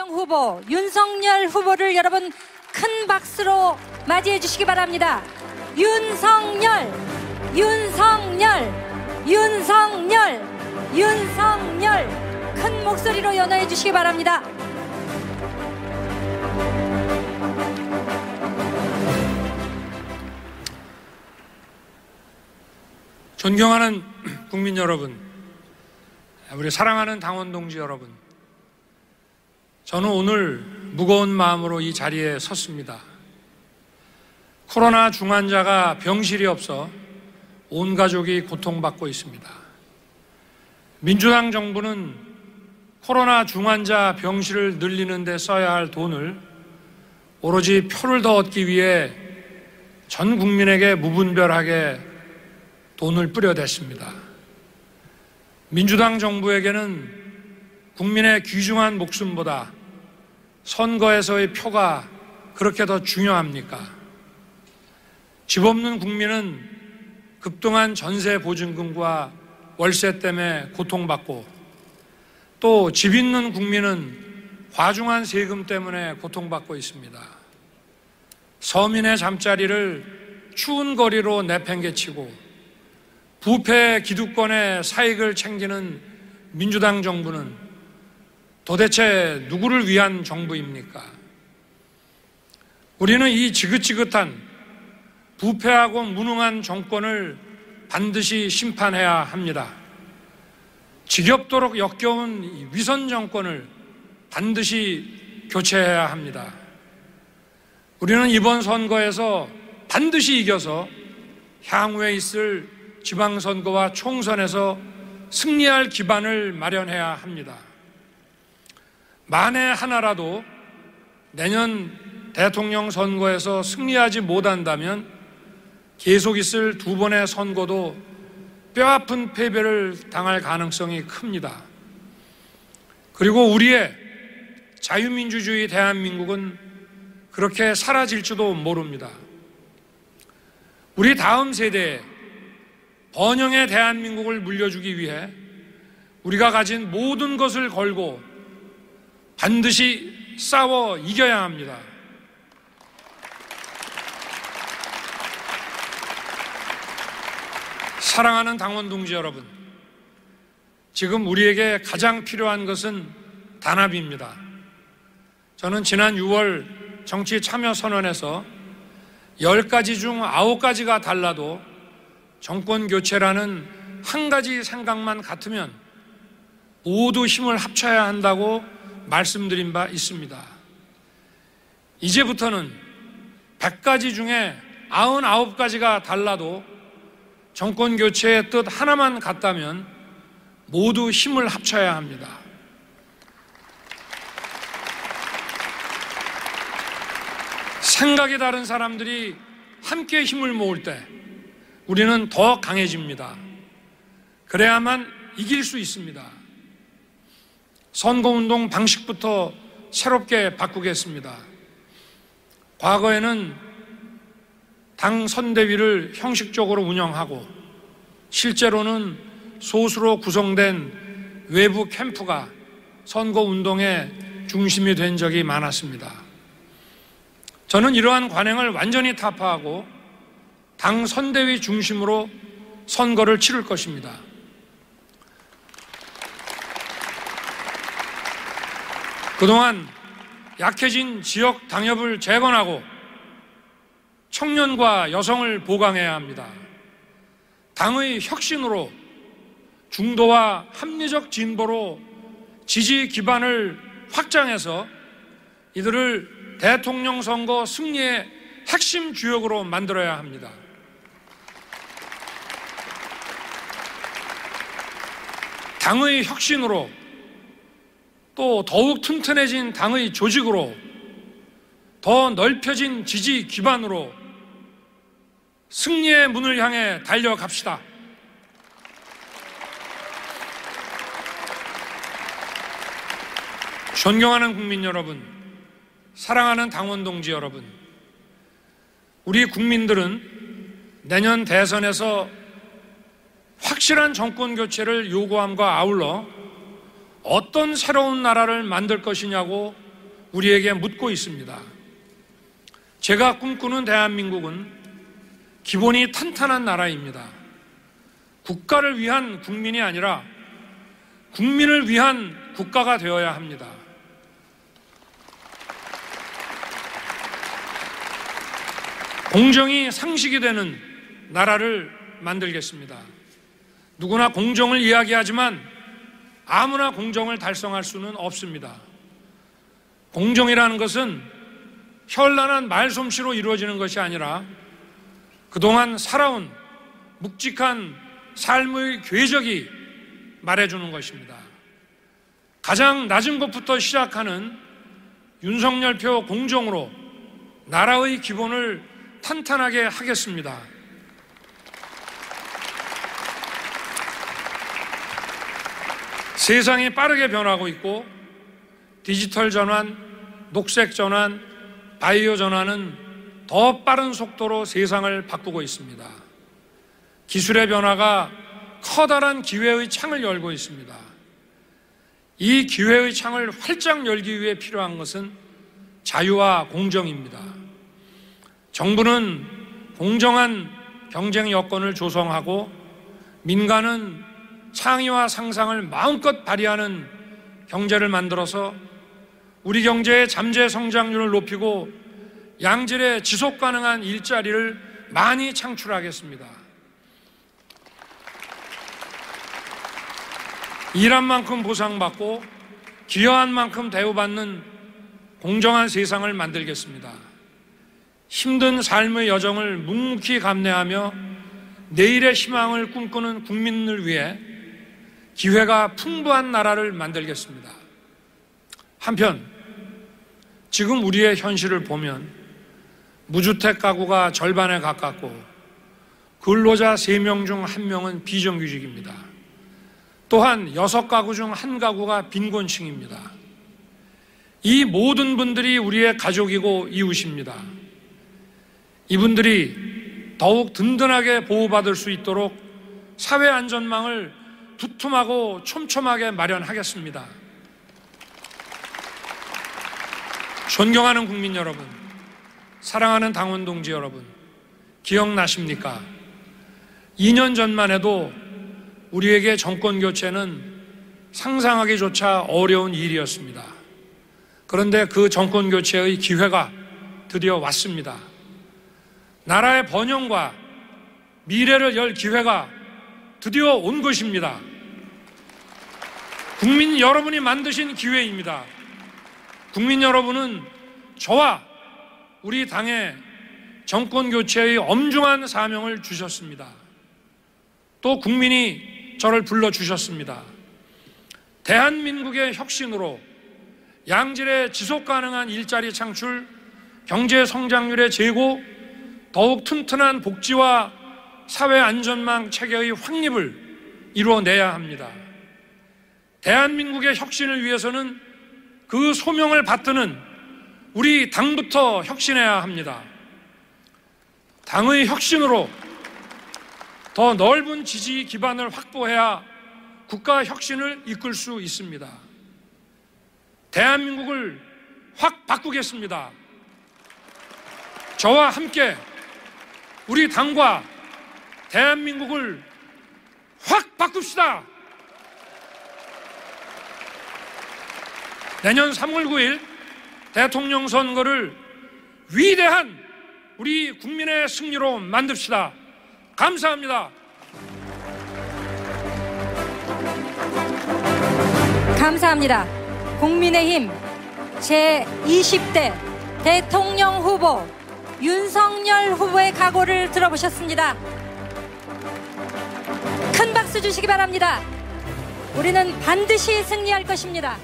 대통령 후보 윤석열 후보를 여러분 큰 박수로 맞이해 주시기 바랍니다. 윤석열, 윤석열, 윤석열, 윤석열, 큰 목소리로 연호해 주시기 바랍니다. 존경하는 국민 여러분, 우리 사랑하는 당원 동지 여러분, 저는 오늘 무거운 마음으로 이 자리에 섰습니다. 코로나 중환자가 병실이 없어 온 가족이 고통받고 있습니다. 민주당 정부는 코로나 중환자 병실을 늘리는 데 써야 할 돈을 오로지 표를 더 얻기 위해 전 국민에게 무분별하게 돈을 뿌려댔습니다. 민주당 정부에게는 국민의 귀중한 목숨보다 선거에서의 표가 그렇게 더 중요합니까? 집 없는 국민은 급등한 전세 보증금과 월세 때문에 고통받고, 또 집 있는 국민은 과중한 세금 때문에 고통받고 있습니다. 서민의 잠자리를 추운 거리로 내팽개치고 부패 기득권의 사익을 챙기는 민주당 정부는 도대체 누구를 위한 정부입니까? 우리는 이 지긋지긋한 부패하고 무능한 정권을 반드시 심판해야 합니다. 지겹도록 역겨운 위선 정권을 반드시 교체해야 합니다. 우리는 이번 선거에서 반드시 이겨서 향후에 있을 지방선거와 총선에서 승리할 기반을 마련해야 합니다. 만에 하나라도 내년 대통령 선거에서 승리하지 못한다면 계속 있을 두 번의 선거도 뼈아픈 패배를 당할 가능성이 큽니다. 그리고 우리의 자유민주주의 대한민국은 그렇게 사라질지도 모릅니다. 우리 다음 세대에 번영의 대한민국을 물려주기 위해 우리가 가진 모든 것을 걸고 반드시 싸워 이겨야 합니다. 사랑하는 당원 동지 여러분, 지금 우리에게 가장 필요한 것은 단합입니다. 저는 지난 6월 정치 참여 선언에서 10가지 중 9가지가 달라도 정권 교체라는 한 가지 생각만 같으면 모두 힘을 합쳐야 한다고 말씀드린 바 있습니다. 이제부터는 100가지 중에 99가지가 달라도 정권 교체의 뜻 하나만 같다면 모두 힘을 합쳐야 합니다. 생각이 다른 사람들이 함께 힘을 모을 때 우리는 더 강해집니다. 그래야만 이길 수 있습니다. 선거운동 방식부터 새롭게 바꾸겠습니다. 과거에는 당 선대위를 형식적으로 운영하고 실제로는 소수로 구성된 외부 캠프가 선거운동의 중심이 된 적이 많았습니다. 저는 이러한 관행을 완전히 타파하고 당 선대위 중심으로 선거를 치를 것입니다. 그동안 약해진 지역 당협을 재건하고 청년과 여성을 보강해야 합니다. 당의 혁신으로 중도와 합리적 진보로 지지 기반을 확장해서 이들을 대통령 선거 승리의 핵심 주역으로 만들어야 합니다. 당의 혁신으로 또 더욱 튼튼해진 당의 조직으로 더 넓혀진 지지 기반으로 승리의 문을 향해 달려갑시다. 존경하는 국민 여러분, 사랑하는 당원 동지 여러분, 우리 국민들은 내년 대선에서 확실한 정권 교체를 요구함과 아울러 어떤 새로운 나라를 만들 것이냐고 우리에게 묻고 있습니다. 제가 꿈꾸는 대한민국은 기본이 탄탄한 나라입니다. 국가를 위한 국민이 아니라 국민을 위한 국가가 되어야 합니다. 공정이 상식이 되는 나라를 만들겠습니다. 누구나 공정을 이야기하지만 아무나 공정을 달성할 수는 없습니다. 공정이라는 것은 현란한 말솜씨로 이루어지는 것이 아니라 그동안 살아온 묵직한 삶의 궤적이 말해주는 것입니다. 가장 낮은 것부터 시작하는 윤석열표 공정으로 나라의 기본을 탄탄하게 하겠습니다. 세상이 빠르게 변하고 있고 디지털 전환, 녹색 전환, 바이오 전환은 더 빠른 속도로 세상을 바꾸고 있습니다. 기술의 변화가 커다란 기회의 창을 열고 있습니다. 이 기회의 창을 활짝 열기 위해 필요한 것은 자유와 공정입니다. 정부는 공정한 경쟁 여건을 조성하고 민간은 창의와 상상을 마음껏 발휘하는 경제를 만들어서 우리 경제의 잠재 성장률을 높이고 양질의 지속 가능한 일자리를 많이 창출하겠습니다. 일한 만큼 보상받고 기여한 만큼 대우받는 공정한 세상을 만들겠습니다. 힘든 삶의 여정을 묵묵히 감내하며 내일의 희망을 꿈꾸는 국민을 위해 기회가 풍부한 나라를 만들겠습니다. 한편 지금 우리의 현실을 보면 무주택 가구가 절반에 가깝고 근로자 3명 중 1명은 비정규직입니다. 또한 6가구 중 1가구가 빈곤층입니다. 이 모든 분들이 우리의 가족이고 이웃입니다. 이분들이 더욱 든든하게 보호받을 수 있도록 사회 안전망을 두툼하고 촘촘하게 마련하겠습니다. 존경하는 국민 여러분, 사랑하는 당원 동지 여러분, 기억나십니까? 2년 전만 해도 우리에게 정권 교체는 상상하기조차 어려운 일이었습니다. 그런데 그 정권 교체의 기회가 드디어 왔습니다. 나라의 번영과 미래를 열 기회가 드디어 온 것입니다. 국민 여러분이 만드신 기회입니다. 국민 여러분은 저와 우리 당에 정권 교체의 엄중한 사명을 주셨습니다. 또 국민이 저를 불러주셨습니다. 대한민국의 혁신으로 양질의 지속 가능한 일자리 창출, 경제 성장률의 제고, 더욱 튼튼한 복지와 사회 안전망 체계의 확립을 이루어내야 합니다. 대한민국의 혁신을 위해서는 그 소명을 받드는 우리 당부터 혁신해야 합니다. 당의 혁신으로 더 넓은 지지 기반을 확보해야 국가 혁신을 이끌 수 있습니다. 대한민국을 확 바꾸겠습니다. 저와 함께 우리 당과 대한민국을 확 바꿉시다. 내년 3월 9일 대통령 선거를 위대한 우리 국민의 승리로 만듭시다. 감사합니다. 감사합니다. 국민의힘 제20대 대통령 후보 윤석열 후보의 각오를 들어보셨습니다. 큰 박수 주시기 바랍니다. 우리는 반드시 승리할 것입니다.